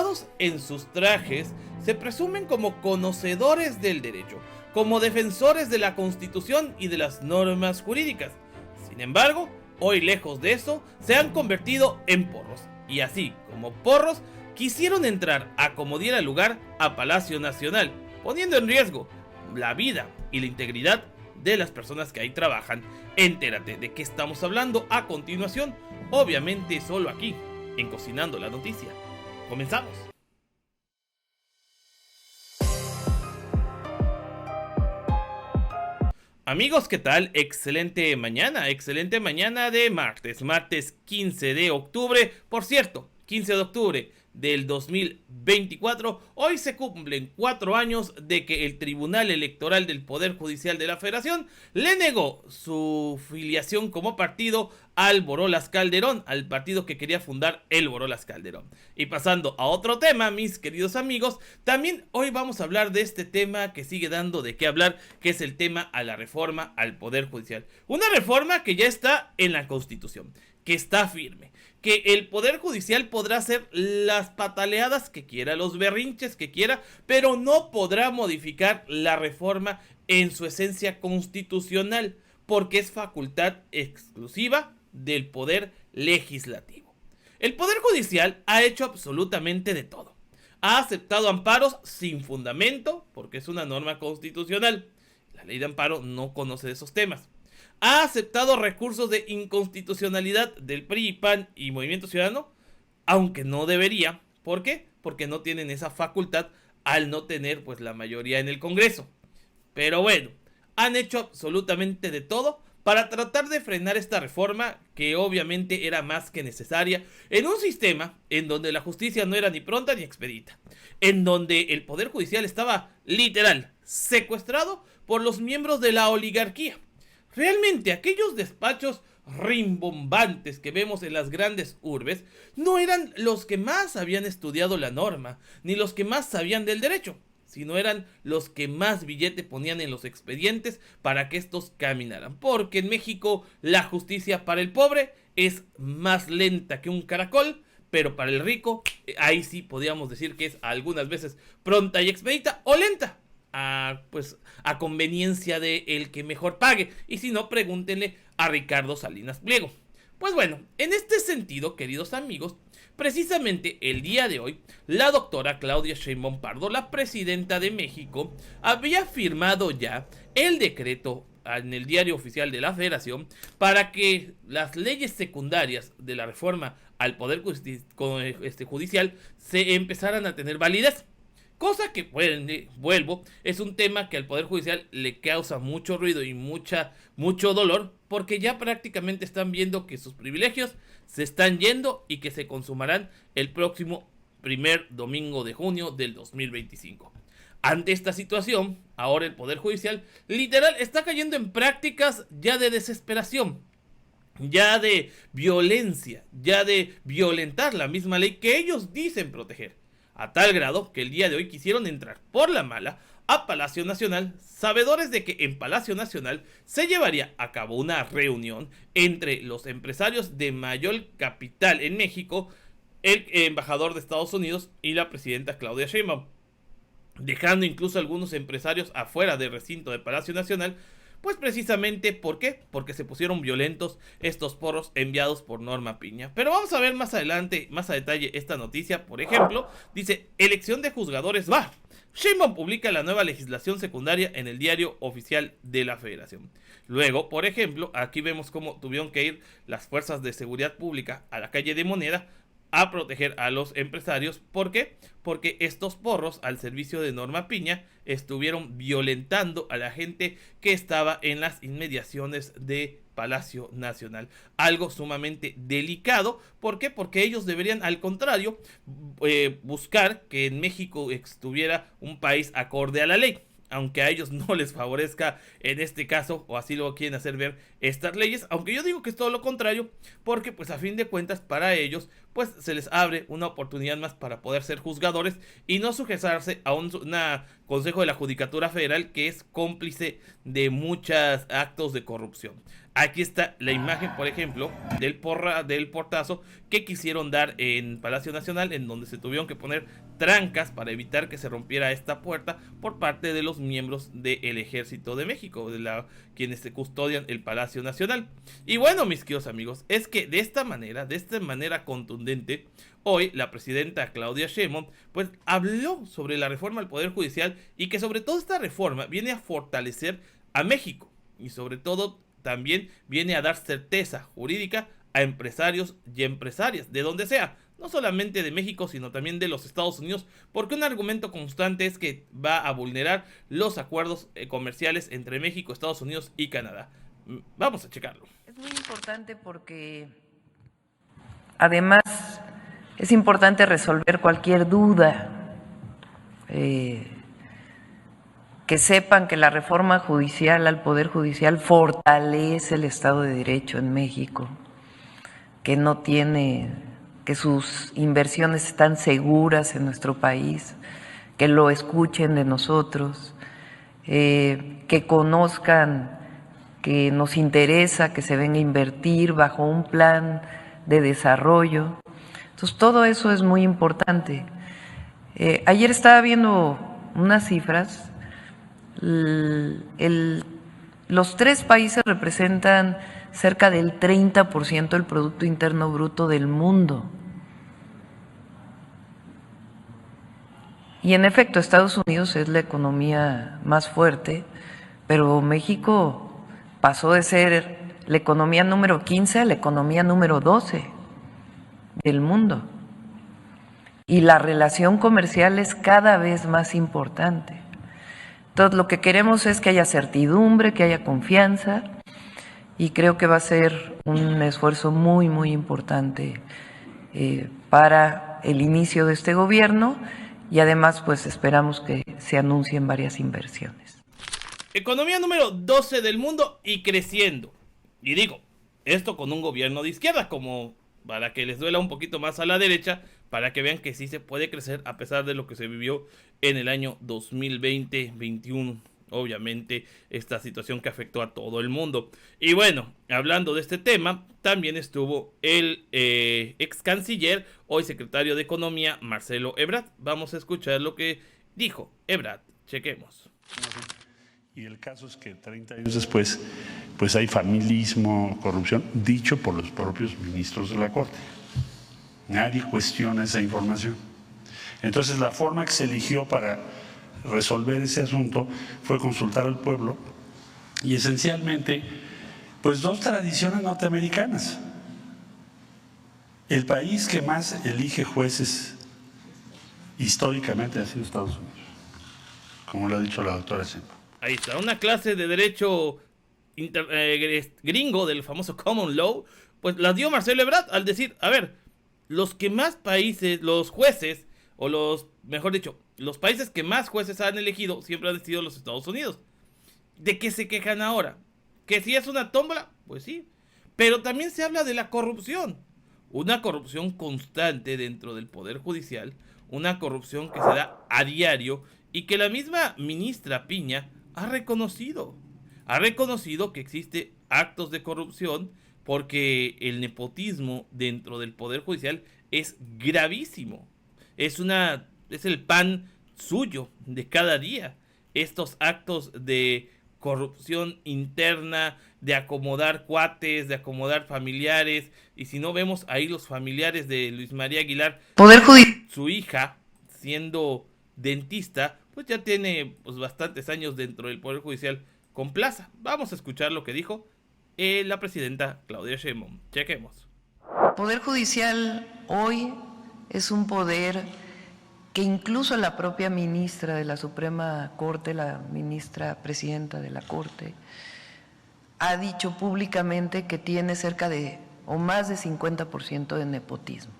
graduados en sus trajes se presumen como conocedores del derecho, como defensores de la Constitución y de las normas jurídicas. Sin embargo, hoy lejos de eso, se han convertido en porros, y así como porros, quisieron entrar a como diera lugar a Palacio Nacional, poniendo en riesgo la vida y la integridad de las personas que ahí trabajan. Entérate de qué estamos hablando a continuación, obviamente solo aquí, en Cocinando la Noticia. Comenzamos. Amigos, ¿qué tal? Excelente mañana de martes 15 de octubre. Por cierto, 15 de octubre del 2024, hoy se cumplen 4 años de que el Tribunal Electoral del Poder Judicial de la Federación le negó su filiación como partido al Borolas Calderón, al partido que quería fundar el Borolas Calderón. Y pasando a otro tema, mis queridos amigos, también hoy vamos a hablar de este tema que sigue dando de qué hablar, que es el tema a la reforma al Poder Judicial. Una reforma que ya está en la Constitución, que está firme, que el Poder Judicial podrá hacer las pataleadas que quiera, los berrinches que quiera, pero no podrá modificar la reforma en su esencia constitucional, porque es facultad exclusiva del Poder Legislativo. El Poder Judicial ha hecho absolutamente de todo. Ha aceptado amparos sin fundamento, porque es una norma constitucional. La ley de amparo no conoce de esos temas. Ha aceptado recursos de inconstitucionalidad del PRI, PAN y Movimiento Ciudadano, aunque no debería. ¿Por qué? Porque no tienen esa facultad al no tener pues la mayoría en el Congreso. Pero bueno, han hecho absolutamente de todo para tratar de frenar esta reforma que obviamente era más que necesaria en un sistema en donde la justicia no era ni pronta ni expedita, en donde el Poder Judicial estaba literal secuestrado por los miembros de la oligarquía. Realmente aquellos despachos rimbombantes que vemos en las grandes urbes no eran los que más habían estudiado la norma, ni los que más sabían del derecho, sino eran los que más billete ponían en los expedientes para que estos caminaran. Porque en México la justicia para el pobre es más lenta que un caracol, pero para el rico, ahí sí podríamos decir que es algunas veces pronta y expedita o lenta. A conveniencia de el que mejor pague, y si no, pregúntenle a Ricardo Salinas Pliego. Pues bueno, en este sentido, queridos amigos, precisamente el día de hoy, la doctora Claudia Sheinbaum Pardo, la presidenta de México, había firmado ya el decreto en el Diario Oficial de la Federación para que las leyes secundarias de la reforma al Poder Judicial se empezaran a tener validez. Cosa que, vuelvo, es un tema que al Poder Judicial le causa mucho ruido y mucho dolor, porque ya prácticamente están viendo que sus privilegios se están yendo y que se consumarán el próximo primer domingo de junio del 2025. Ante esta situación, ahora el Poder Judicial literal está cayendo en prácticas ya de desesperación, ya de violencia, ya de violentar la misma ley que ellos dicen proteger. A tal grado que el día de hoy quisieron entrar por la mala a Palacio Nacional, sabedores de que en Palacio Nacional se llevaría a cabo una reunión entre los empresarios de mayor capital en México, el embajador de Estados Unidos y la presidenta Claudia Sheinbaum, dejando incluso a algunos empresarios afuera del recinto de Palacio Nacional. Pues precisamente, ¿por qué? Porque se pusieron violentos estos porros enviados por Norma Piña. Pero vamos a ver más adelante, más a detalle esta noticia. Por ejemplo, dice, elección de juzgadores va. Sheinbaum publica la nueva legislación secundaria en el Diario Oficial de la Federación. Luego, por ejemplo, aquí vemos cómo tuvieron que ir las fuerzas de seguridad pública a la calle de Moneda a proteger a los empresarios. ¿Por qué? Porque estos porros al servicio de Norma Piña estuvieron violentando a la gente que estaba en las inmediaciones de Palacio Nacional. Algo sumamente delicado. ¿Por qué? Porque ellos deberían, al contrario, buscar que en México estuviera un país acorde a la ley. Aunque a ellos no les favorezca en este caso, o así lo quieren hacer ver estas leyes, aunque yo digo que es todo lo contrario, porque pues a fin de cuentas para ellos pues se les abre una oportunidad más para poder ser juzgadores y no sujetarse a un Consejo de la Judicatura Federal que es cómplice de muchos actos de corrupción. Aquí está la imagen, por ejemplo, del portazo que quisieron dar en Palacio Nacional, en donde se tuvieron que poner trancas para evitar que se rompiera esta puerta por parte de los miembros del Ejército de México, quienes se custodian el Palacio Nacional. Y bueno, mis queridos amigos, es que de esta manera contundente, hoy la presidenta Claudia Sheinbaum pues habló sobre la reforma al Poder Judicial y que sobre todo esta reforma viene a fortalecer a México y sobre todo también viene a dar certeza jurídica a empresarios y empresarias, de donde sea, no solamente de México, sino también de los Estados Unidos, porque un argumento constante es que va a vulnerar los acuerdos comerciales entre México, Estados Unidos y Canadá. Vamos a checarlo. Es muy importante porque además es importante resolver cualquier duda, que sepan que la reforma judicial al Poder Judicial fortalece el Estado de Derecho en México, que que sus inversiones están seguras en nuestro país, que lo escuchen de nosotros, que conozcan que nos interesa que se venga a invertir bajo un plan de desarrollo. Entonces, todo eso es muy importante. Ayer estaba viendo unas cifras. Los tres países representan cerca del 30% del Producto Interno Bruto del mundo. Y en efecto, Estados Unidos es la economía más fuerte, pero México pasó de ser la economía número 15 a la economía número 12 del mundo. Y la relación comercial es cada vez más importante. Entonces, lo que queremos es que haya certidumbre, que haya confianza, y creo que va a ser un esfuerzo muy, muy importante para el inicio de este gobierno, y además pues esperamos que se anuncien varias inversiones. Economía número 12 del mundo y creciendo. Y digo, esto con un gobierno de izquierda, como para que les duela un poquito más a la derecha, para que vean que sí se puede crecer a pesar de lo que se vivió en el año 2020-21. Obviamente, esta situación que afectó a todo el mundo. Y bueno, hablando de este tema, también estuvo el ex canciller, hoy secretario de Economía, Marcelo Ebrard. Vamos a escuchar lo que dijo Ebrard. Chequemos. Y el caso es que 30 años después, pues hay familismo, corrupción, dicho por los propios ministros de la Corte. Nadie cuestiona esa información. Entonces, la forma que se eligió para resolver ese asunto fue consultar al pueblo y esencialmente, pues dos tradiciones norteamericanas. El país que más elige jueces históricamente ha sido Estados Unidos, como lo ha dicho la doctora Sheinbaum. Ahí está, una clase de derecho gringo del famoso Common Law, pues la dio Marcelo Ebrard al decir, a ver, los que más países, los jueces, o mejor dicho, los países que más jueces han elegido siempre han sido los Estados Unidos. ¿De qué se quejan ahora? ¿Que si es una tómbola? Pues sí. Pero también se habla de la corrupción. Una corrupción constante dentro del Poder Judicial, una corrupción que se da a diario y que la misma ministra Piña ha reconocido. Ha reconocido que existe actos de corrupción porque el nepotismo dentro del Poder Judicial es gravísimo. Es el pan suyo de cada día. Estos actos de corrupción interna, de acomodar cuates, de acomodar familiares, y si no vemos ahí los familiares de Luis María Aguilar, su hija, siendo dentista, pues ya tiene bastantes años dentro del Poder Judicial con plaza. Vamos a escuchar lo que dijo la presidenta Claudia Sheinbaum. Chequemos. El Poder Judicial hoy es un poder que incluso la propia ministra de la Suprema Corte, la ministra presidenta de la Corte, ha dicho públicamente que tiene cerca de o más de 50% de nepotismo.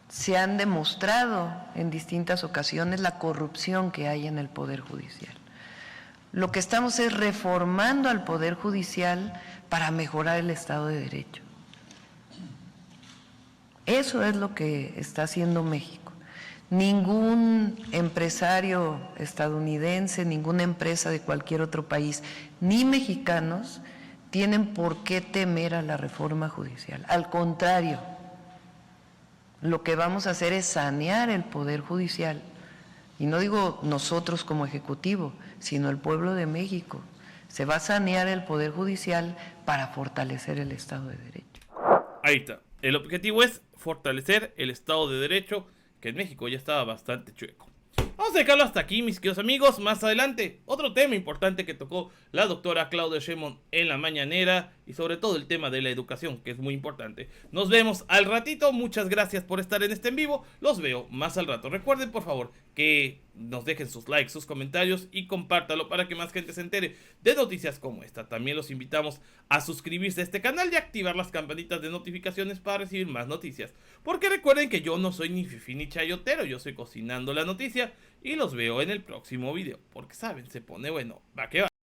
Se han demostrado en distintas ocasiones la corrupción que hay en el Poder Judicial. Lo que estamos es reformando al Poder Judicial para mejorar el Estado de Derecho. Eso es lo que está haciendo México. Ningún empresario estadounidense, ninguna empresa de cualquier otro país, ni mexicanos, tienen por qué temer a la reforma judicial. Al contrario, lo que vamos a hacer es sanear el Poder Judicial. Y no digo nosotros como Ejecutivo, sino el pueblo de México. Se va a sanear el Poder Judicial para fortalecer el Estado de Derecho. Ahí está. El objetivo es fortalecer el Estado de Derecho, que en México ya estaba bastante chueco. Vamos a dejarlo hasta aquí, mis queridos amigos. Más adelante, otro tema importante que tocó la doctora Claudia Sheinbaum en la mañanera, y sobre todo el tema de la educación, que es muy importante. Nos vemos al ratito. Muchas gracias por estar en este en vivo. Los veo más al rato. Recuerden, por favor, que nos dejen sus likes, sus comentarios y compártalo para que más gente se entere de noticias como esta. También los invitamos a suscribirse a este canal y activar las campanitas de notificaciones para recibir más noticias. Porque recuerden que yo no soy ni fifi ni chayotero, yo soy cocinando la noticia, y los veo en el próximo video. Porque saben, se pone bueno. Va que va.